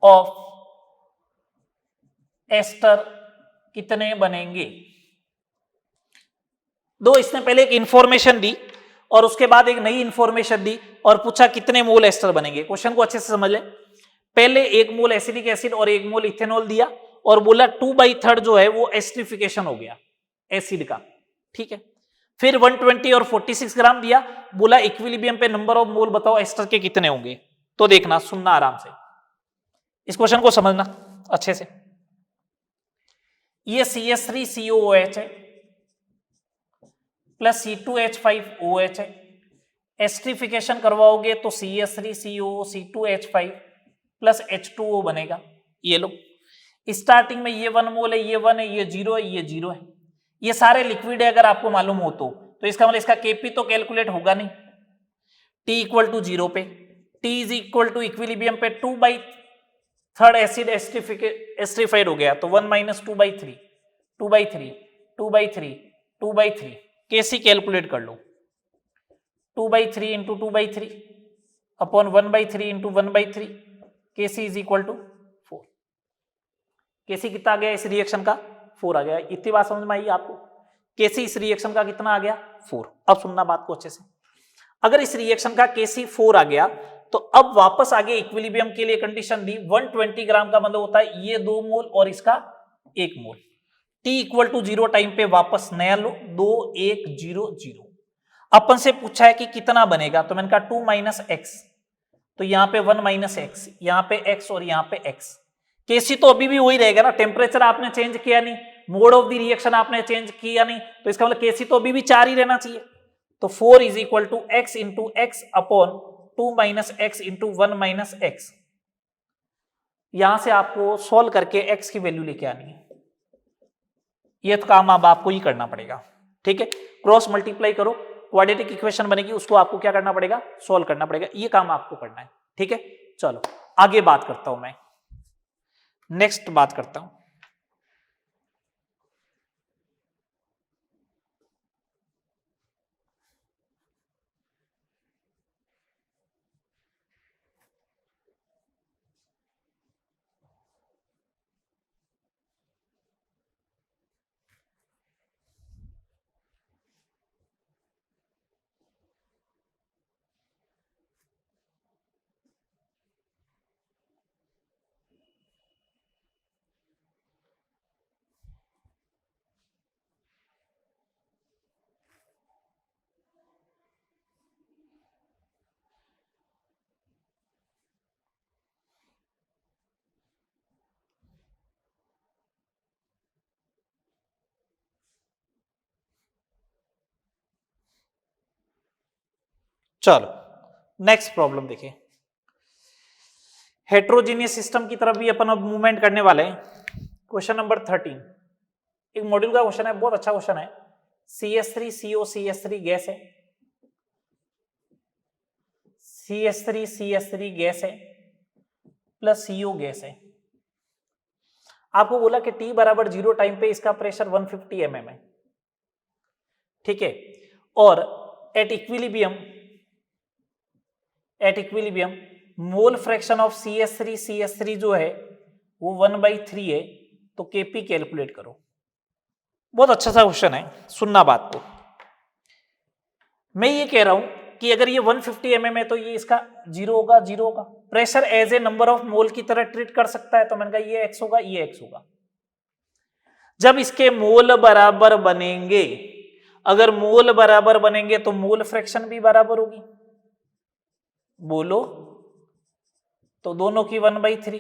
of ester कितने बनेंगे। दो, इसने पहले एक इंफॉर्मेशन दी और उसके बाद एक नई इंफॉर्मेशन दी और पूछा कितने मोल एस्टर बनेंगे। क्वेश्चन को अच्छे से समझ ले। पहले 1 मोल एसिडिक एसिड और 1 मोल इथेनॉल दिया और बोला 2/3 जो है वो एस्ट्रिफिकेशन हो गया एसिड का। ठीक है, फिर 120 और 46 ग्राम दिया, बोला इक्विलिब्रियम पे नंबर ऑफ मोल बताओ एस्टर के कितने होंगे। तो देखना, सुनना आराम से, इस क्वेश्चन को समझना अच्छे से। ये CH3COOH है प्लस C2H5OH है। एस्ट्रिफिकेशन करवाओगे तो CH3CO C2H5 प्लस H2O बनेगा। ये लो, स्टार्टिंग में ये 1 मोल है, ये 1 है, ये 0 है, ये 0 है। ये सारे लिक्विड है अगर आपको मालूम हो तो इसका मतलब इसका केपी तो कैलकुलेट होगा नहीं। T इक्वल टू 0 पे, T is equal to equilibrium पे 2/3 एसिड एस्ट्रिफाइड हो गया, तो 1 माइनस 2/3, 2/3, 2/3, 2/3। केसी कैलकुलेट कर लो, 2/3 into 2/3 upon 1/3 into 1/3। Kc is equal to 4। Kc कितना आ गया इस रिएक्शन का, 4 आ गया। इतनी बात समझ में आई आपको। केसी इस रिएक्शन का कितना आ गया, 4। अब सुनना बात को अच्छे से। अगर इस रिएक्शन का केसी 4 आ गया तो अब वापस आगे इक्विलिब्रियम के लिए कंडीशन दी 120 ग्राम का मतलब होता है ये 2 मोल और इसका 1 मोल। T इक्वल टू 0 टाइम पे वापस नया लो, 2 1 0 0। अपन से पूछा है कि कितना बनेगा, तो मैंने कहा 2 माइनस एक्स, तो यहां पे 1 माइनस एक्स, यहां पे x और यहां पे x। केसी तो अभी भी वही रहेगा ना, टेम्परेचर आपने चेंज किया नहीं, मोड ऑफ द रिएक्शन आपने चेंज किया नहीं, तो इसका मतलब Kc तो अभी भी 4 ही रहना चाहिए। तो 4 is equal to x into x upon 2 minus x into 1 minus x. यहां से आपको सॉल्व करके x की वैल्यू लेके आनी है। ये तो काम अब आपको ही करना पड़ेगा, ठीक है। क्रॉस मल्टीप्लाई करो, क्वाड्रेटिक इक्वेशन बनेगी, उसको आपको क्या करना पड़ेगा, सॉल्व करना पड़ेगा। ये काम आपको करना है, ठीक है। चलो आगे बात करता हूं मैं, नेक्स्ट बात करता हूं। चलो नेक्स्ट प्रॉब्लम देखिए। हेट्रोजीनियस सिस्टम की तरफ भी अपन अब मूवमेंट करने वाले हैं। क्वेश्चन नंबर 13 एक मॉड्यूल का क्वेश्चन है, बहुत अच्छा क्वेश्चन है। CH3COCH3 गैस है, CH3CH3 गैस है प्लस CO गैस है। आपको बोला कि T बराबर 0 टाइम पे इसका प्रेशर 150 mm है, ठीक है। और at equilibrium mole fraction of CH3 जो है वो 1/3 है। तो Kp कैलकुलेट करो। बहुत अच्छा सा क्वेश्चन है, सुनना बात को। मैं ये कह रहा हूं कि अगर ये 150 mm है तो ये इसका 0 होगा, 0 होगा। Pressure as a number of mole की तरह ट्रीट कर सकता है, तो मैंने कहा ये x होगा, ये x होगा। जब इसके मोल बराबर बनेंगे, अगर मोल बराबर बनेंगे तो मोल फ्रैक्शन भी बराबर होगी, बोलो। तो दोनों की 1/3,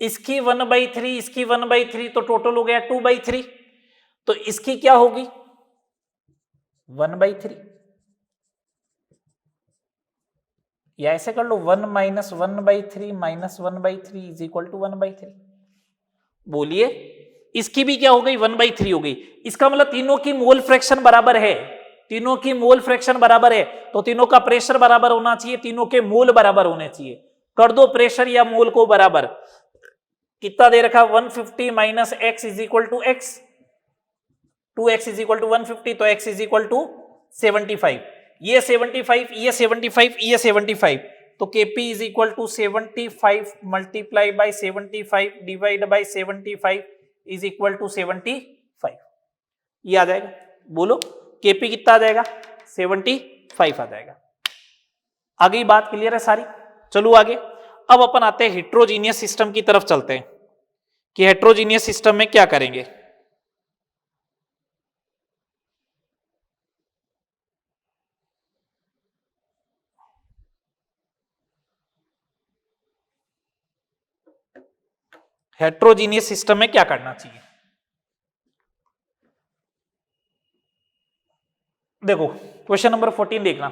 इसकी 1/3, इसकी 1/3, तो टोटल हो गया 2/3। तो इसकी क्या होगी 1/3, या ऐसे कर लो 1 minus 1/3 minus 1/3 is equal to 1/3। बोलिए इसकी भी क्या हो गई 1/3 हो गई। इसका मतलब तीनों की मोल फ्रैक्शन बराबर है, तीनों की मोल फ्रैक्शन बराबर है, तो तीनों का प्रेशर बराबर होना चाहिए, तीनों के मोल बराबर होने चाहिए। कर दो प्रेशर या मोल को बराबर। कितना दे रखा 150 minus x is equal to x, 2x is equal to 150, तो x इज इक्वल टू 75। ये 75, ये 75, ये 75, तो Kp is equal to 75 multiply by 75 divide by 75 is equal to 75। ये आ जाएगा, बोलो Kp कितना आ जाएगा 75 आ जाएगा। आगे बात क्लियर है सारी। चलो आगे, अब अपन आते हैं हेट्रोजीनियस सिस्टम की तरफ चलते हैं कि हेट्रोजीनियस सिस्टम में क्या करेंगे। हेट्रोजीनियस सिस्टम में क्या करना चाहिए, देखो क्वेश्चन नंबर 14 देखना।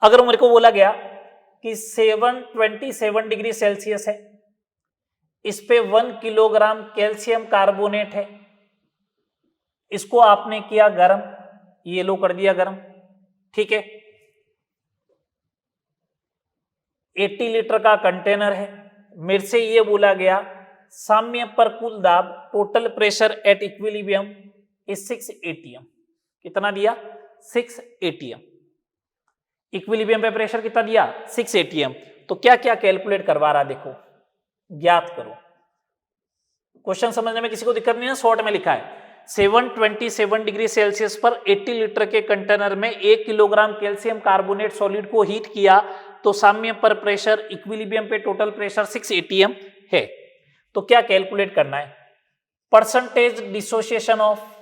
अगर मेरे को बोला गया कि 727 डिग्री सेल्सियस है, इस पे 1 किलोग्राम कैल्शियम कार्बोनेट है, इसको आपने किया गर्म, ये लो कर दिया गर्म, ठीक है। 80 लीटर का कंटेनर है, मेरे से ये बोला गया साम्य पर कुल दाब total pressure at equilibrium is 6 atm। कितना दिया 6 atm। इक्विलिब्रियम पे प्रेशर कितना दिया 6 atm। तो क्या क्या कैलकुलेट करवा रहा देखो, ज्ञात करो। क्वेश्चन समझने में किसी को दिक्कत नहीं है, शॉर्ट में लिखा है 727 डिग्री सेल्सियस पर 80 लीटर के कंटेनर में 1 किलोग्राम कैल्शियम कार्बोनेट सॉलिड को हीट किया, तो साम्य पर प्रेशर इक्विलिब्रियम पे टोटल प्रेशर 6 atm है। तो क्या कैलकुलेट करना है, percentage dissociation of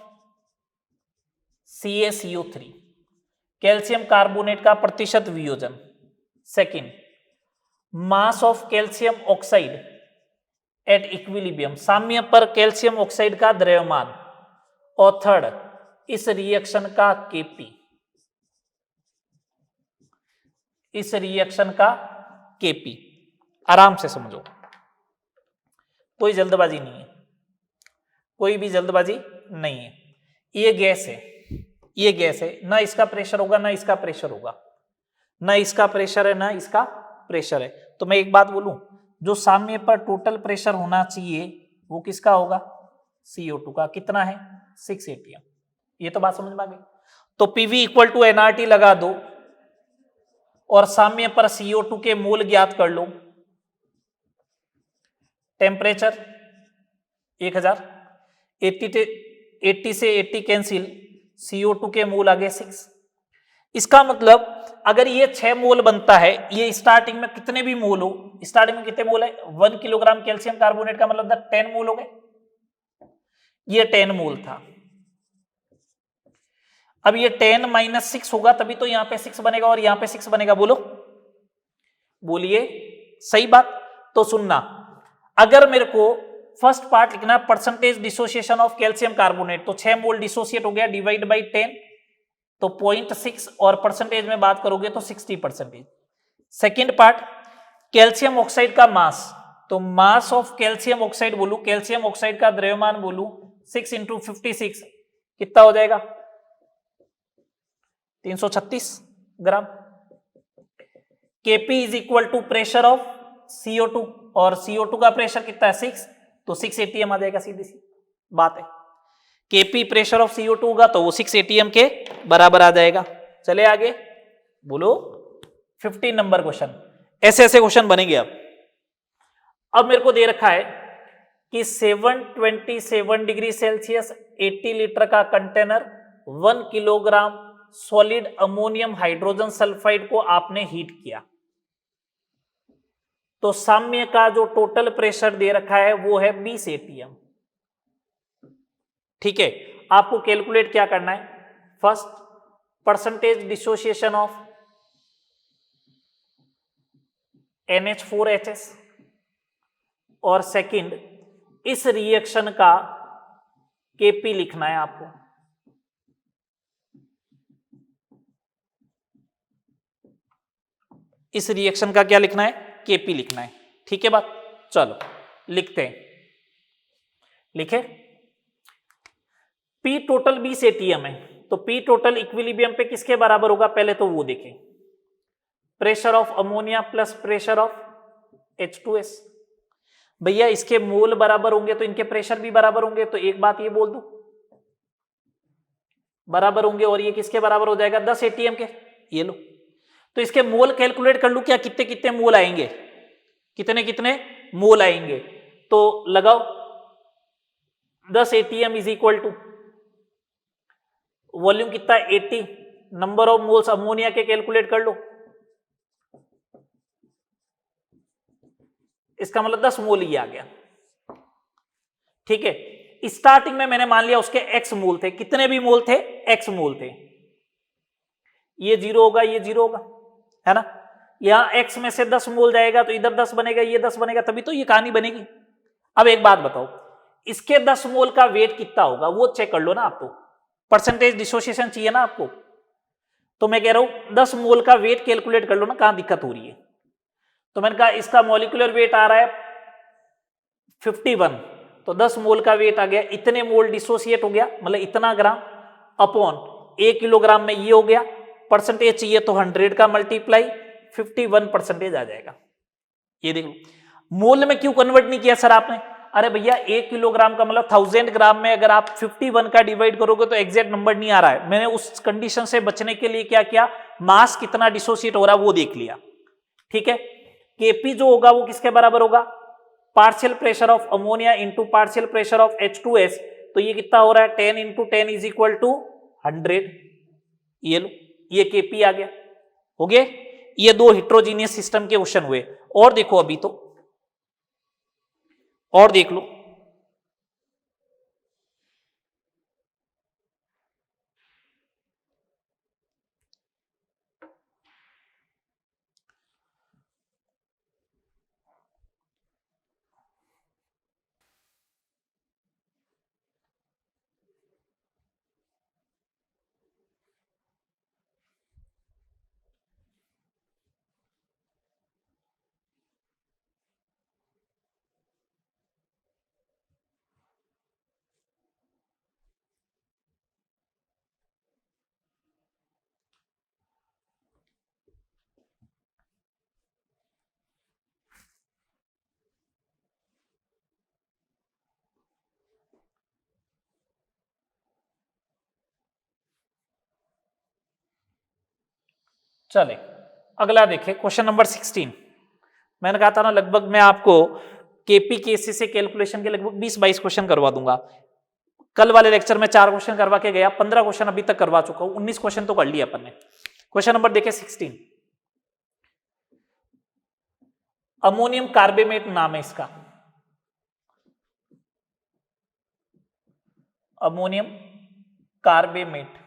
CaCO3, calcium carbonate का प्रतिशत वियोजन। Second, mass of calcium oxide at equilibrium, साम्य पर कैल्शियम ऑक्साइड का द्रव्यमान, और थर्ड इस रिएक्शन का केपी, इस रिएक्शन का केपी। आराम से समझो, कोई जल्दबाजी नहीं है, कोई भी जल्दबाजी नहीं है। ये गैस है, ये गैस है, ना इसका प्रेशर होगा ना इसका प्रेशर होगा, ना इसका प्रेशर है ना इसका प्रेशर है। तो मैं एक बात बोलूं, जो साम्य पर टोटल प्रेशर होना चाहिए वो किसका होगा? CO2 का। कितना है? 6 atm। ये तो बात समझ में आ गई। तो PV इक्वल टू nRT लगा दो और साम्य पर CO2 के मोल ज्ञात कर लो। टेम्परेचर 1000, 80 से 80 कैंसिल, CO2 के मोल आ गए 6। इसका मतलब अगर ये 6 मोल बनता है, ये स्टार्टिंग में कितने भी मोल हो, स्टार्टिंग में कितने मोल है? 1 किलोग्राम कैल्शियम कार्बोनेट का मतलब 10 मोल हो गए। ये 10 मोल था। अब ये 10 माइनस 6 होगा तभी तो यहां पे 6 बनेगा और यहां पे 6 बनेगा। बोलो, बोलिए, सही बात। तो सुनना, अगर मेरे को फर्स्ट पार्ट लिखना percentage dissociation of calcium carbonate, तो 6 मोल डिसोसिएट हो गया, डिवाइड बाई 10, तो 0.6, और परसेंटेज में बात करोगे तो 60%। सेकेंड पार्ट कैल्शियम ऑक्साइड का मास, तो मास ऑफ कैल्शियम ऑक्साइड बोलू, कैल्शियम ऑक्साइड का द्रव्यमान बोलू, 6 इंटू 56 कितना हो जाएगा? 336 gram. Kp is equal to pressure of CO2, और CO2 का प्रेशर कितना है? 6, तो 6 atm आ जाएगा। सीधी सी बात है। Kp प्रेशर ऑफ CO2 होगा तो वो 6 atm के बराबर आ जाएगा। चले आगे, बोलो 15 नंबर क्वेश्चन। ऐसे ऐसे क्वेश्चन बनेंगे। अब मेरे को दे रखा है कि 727 डिग्री सेल्सियस 80 लीटर का container 1 kilogram solid ammonium hydrogen sulphide को आपने हीट किया, तो साम्य का जो टोटल प्रेशर दे रखा है वो है 20 atm। ठीक है, आपको कैलकुलेट क्या करना है? First, percentage dissociation of NH4HS, और सेकंड इस रिएक्शन का Kp लिखना है आपको। इस रिएक्शन का क्या लिखना है? Kp लिखना है। ठीक है बात, चलो लिखते हैं। लिखे, P टोटल 20 atm है, तो P टोटल इक्विलिब्रियम पे किसके बराबर होगा? पहले तो वो देखें, pressure of ammonia plus pressure of H2S। भैया इसके मोल बराबर होंगे तो इनके प्रेशर भी बराबर होंगे, तो एक बात ये बोल दूं, बराबर होंगे, और ये किसके बराबर हो जाएगा? 10 atm के। ये लो, तो इसके मोल कैलकुलेट कर लूं क्या? कितने कितने मोल आएंगे, कितने कितने मोल आएंगे? तो लगाओ, 10 atm is equal to volume कितना? 80, नंबर ऑफ मोल्स अमोनिया के कैलकुलेट कर लो, इसका मतलब 10 मोल ही आ गया। ठीक है, स्टार्टिंग में मैंने मान लिया उसके x मोल थे, कितने भी मोल थे? x मोल थे। ये 0 होगा, ये 0 होगा, है ना? यहां x में से 10 मोल जाएगा तो इधर 10 बनेगा, ये 10 बनेगा, तभी तो ये कहानी बनेगी। अब एक बात बताओ, इसके 10 मोल का वेट कितना होगा वो चेक कर लो ना आपको, परसेंटेज डिसोसिएशन चाहिए ना आपको। तो मैं कह रहा हूं 10 मोल का वेट कैलकुलेट कर लो ना, कहां दिक्कत हो रही है। तो मैंने कहा इसका मॉलिक्यूलर वेट आ रहा है 51, तो 10 मोल का वेट आ गया, इतने मोल डिसोसिएट हो गया, मतलब इतना ग्राम, अपॉन 1 किलोग्राम में ये हो गया। परसेंटेज चाहिए तो 100 का मल्टीप्लाई 51% आ जाएगा। ये देखो, मोल में क्यों कन्वर्ट नहीं किया सर आपने? अरे भैया 1 किलोग्राम का मतलब 1000 ग्राम में अगर आप 51 का डिवाइड करोगे तो एग्जैक्ट नंबर नहीं आ रहा है। मैंने उस कंडीशन से बचने के लिए क्या किया, मास कितना डिसोसिएट हो रहा है वो देख लिया। ठीक है, Kp जो होगा वो किसके बराबर होगा? Partial pressure of ammonia into partial pressure of H2S, तो ये कितना हो रहा है? 10 इंटू 10 इज इक्वल टू 100। ये लो, ये Kp आ गया, हो गया। ये दो हिट्रोजीनियस सिस्टम के क्वेश्चन हुए। और देखो अभी तो, और देख लो, चले अगला देखें, क्वेश्चन नंबर 16। मैंने कहा था ना लगभग मैं आपको केपी केसी से कैलकुलेशन के लगभग 20-22 क्वेश्चन करवा दूंगा। कल वाले लेक्चर में 4 क्वेश्चन करवा के गया, 15 क्वेश्चन अभी तक करवा चुका हूं, 19 क्वेश्चन तो कर लिया अपन ने। क्वेश्चन नंबर देखें 16। अमोनियम कार्बेमेट नाम है इसका, अमोनियम कार्बेमेट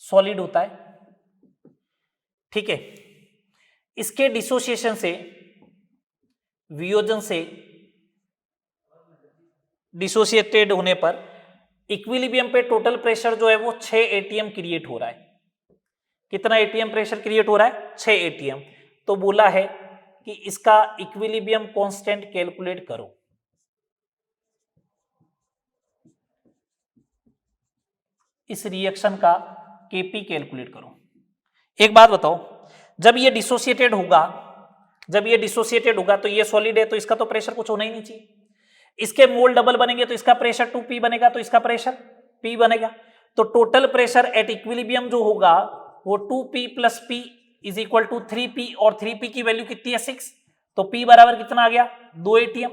सॉलिड होता है, ठीक है। इसके डिसोसिएशन से, वियोजन से, डिसोसिएटेड होने पर इक्विलिब्रियम पे टोटल प्रेशर जो है वो 6 एटीएम क्रिएट हो रहा है। कितना एटीएम प्रेशर क्रिएट हो रहा है? 6 एटीएम। तो बोला है कि इसका इक्विलिब्रियम कांस्टेंट कैलकुलेट करो। इस रिएक्शन का केपी कैलकुलेट करो। एक बात बताओ, जब ये डिसोसिएटेड होगा, जब ये डिसोसिएटेड होगा तो ये सॉलिड है तो इसका तो प्रेशर कुछ होना ही नहीं चाहिए। इसके मोल डबल बनेंगे तो इसका प्रेशर 2p बनेगा, तो इसका प्रेशर p बनेगा। तो टोटल प्रेशर एट इक्विलिब्रियम जो होगा वो 2p plus p is equal to 3p, और 3p की वैल्यू कितनी है? 6। तो p बराबर कितना आ गया? 2 एटीएम।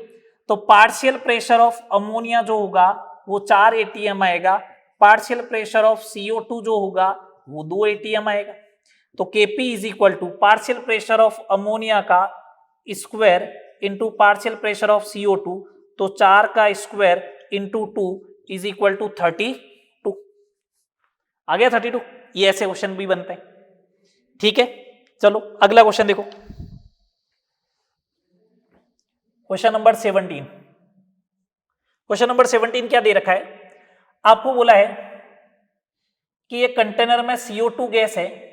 तो पार्शियल प्रेशर ऑफ अमोनिया जो होगा वो 4 एटीएम आएगा, पार्शियल प्रेशर ऑफ CO2 जो होगा वो 2 एटीएम आएगा। तो Kp is equal to partial pressure of ammonia का square into partial pressure of CO2, तो 4 का square into 2 is equal to 32। आ गया 32। ये ऐसे क्वेश्चन भी बनते हैं, ठीक है। चलो अगला क्वेश्चन देखो, क्वेश्चन नंबर 17। क्वेश्चन नंबर 17 क्या दे रखा है? आपको बोला है कि ये कंटेनर में CO2 गैस है,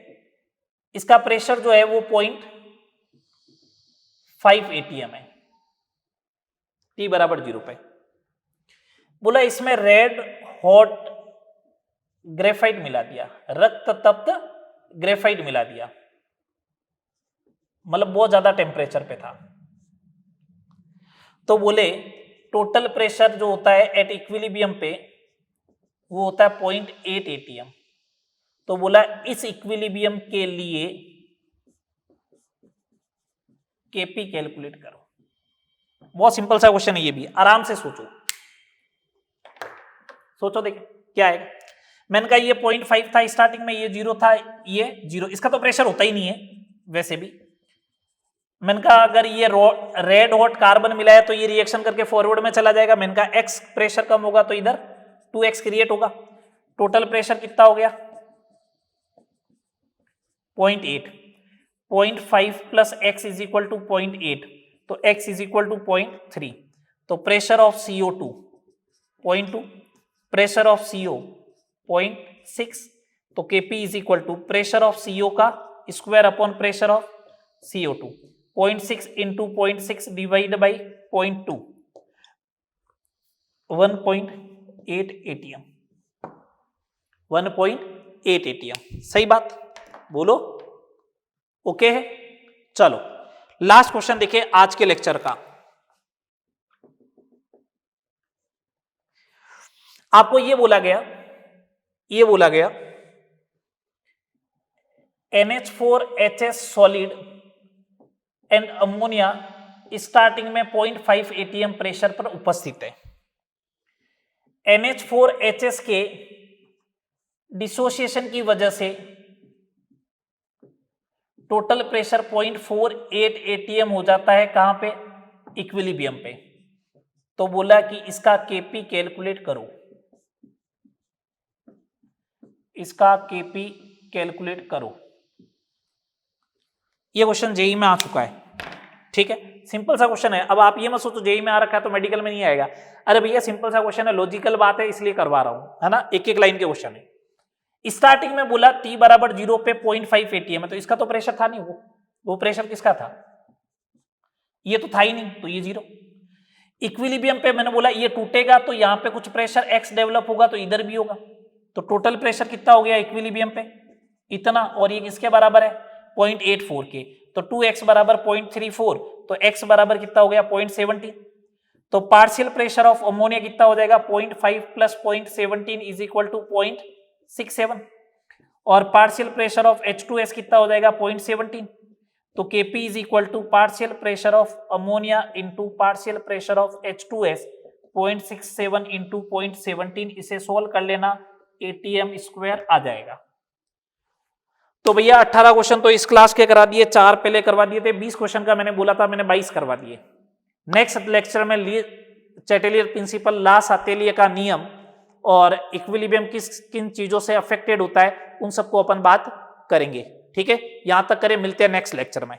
इसका प्रेशर जो है वो 0.5 एटीएम है, T बराबर 0 पे। बोला इसमें रेड हॉट ग्रेफाइट मिला दिया, रक्त तप्त ग्रेफाइट मिला दिया, मतलब बहुत ज्यादा टेम्परेचर पे था। तो बोले टोटल प्रेशर जो होता है एट इक्विलिब्रियम पे वो होता है 0.8 एटीएम। तो बोला इस इक्विलिब्रियम के लिए केपी कैलकुलेट करो। बहुत सिंपल सा क्वेश्चन है ये भी, आराम से सोचो, सोचो देखिए क्या आएगा। मैंने कहा ये 0.5 था स्टार्टिंग में, ये 0 था, ये 0, इसका तो प्रेशर होता ही नहीं है वैसे भी। मैंने कहा अगर ये रेड हॉट कार्बन मिला है तो ये रिएक्शन करके फॉरवर्ड में चला जाएगा। मैंने कहा एक्स प्रेशर कम होगा तो इधर 2x क्रिएट होगा। टोटल प्रेशर कितना हो गया? 0.8, 0.5 plus x is equal to 0.8, तो x इज इक्वल टू 0.3। तो pressure of CO2 0.2, pressure of CO 0.6, तो Kp is equal to pressure of CO का square upon pressure of CO2, 0.6 into 0.6 divide by 0.2, 1.8 atm, 1.8 atm. सही बात बोलो, ओके है। चलो लास्ट क्वेश्चन देखिए आज के लेक्चर का। आपको ये बोला गया NH4HS solid and ammonia starting में 0.5 एटीएम प्रेशर पर उपस्थित है। NH4HS के डिसोसिएशन की वजह से टोटल प्रेशर 0.48 एटीएम हो जाता है। कहां पे? इक्विलिब्रियम पे। तो बोला कि इसका केपी कैलकुलेट करो, इसका केपी कैलकुलेट करो। ये क्वेश्चन जेई में आ चुका है, ठीक है, सिंपल सा क्वेश्चन है। अब आप ये मत सोचो जेई में आ रखा है तो मेडिकल में नहीं आएगा। अरे भैया सिंपल सा क्वेश्चन है, लॉजिकल बात है इसलिए करवा रहा हूं, है ना, एक एक लाइन के क्वेश्चन है। स्टार्टिंग में बोला T बराबर 0 पे 0.5 एटीएम है, तो इसका तो प्रेशर था नहीं, वो प्रेशर किसका था? ये तो था ही नहीं, तो ये 0। इक्विलिब्रियम पे मैंने बोला ये टूटेगा तो यहां पे कुछ प्रेशर x डेवलप होगा तो इधर भी होगा। तो टोटल प्रेशर कितना हो गया इक्विलिब्रियम पे? इतना, और ये किसके बराबर है? 0.84 के। तो 2x बराबर 0.34, तो x बराबर कितना हो गया? 0.17। तो पार्शियल प्रेशर ऑफ अमोनिया कितना हो जाएगा? 0.5 प्लस 0.17 इज इक्वल टू 0.67। और पार्शियल प्रेशर ऑफ H2S कितना हो जाएगा 0.17। तो Kp is equal to partial pressure of ammonia into partial pressure of H2S 0.67 into 0.17। इसे सोल्व कर लेना, ATM स्क्वायर आ जाएगा। तो भैया 18 क्वेश्चन तो इस क्लास के करा दिए, 4 पहले करवा दिए थे, 20 क्वेश्चन का मैंने बोला था, मैंने 22 करवा दिए। नेक्स्ट लेक्चर में चैटेलियर प्रिंसिपल, ला सातेलिया का नियम और इक्विलिब्रियम किन चीजों से अफेक्टेड होता है, उन सबको अपन बात करेंगे। ठीक है, यहां तक करें, मिलते हैं नेक्स्ट लेक्चर में।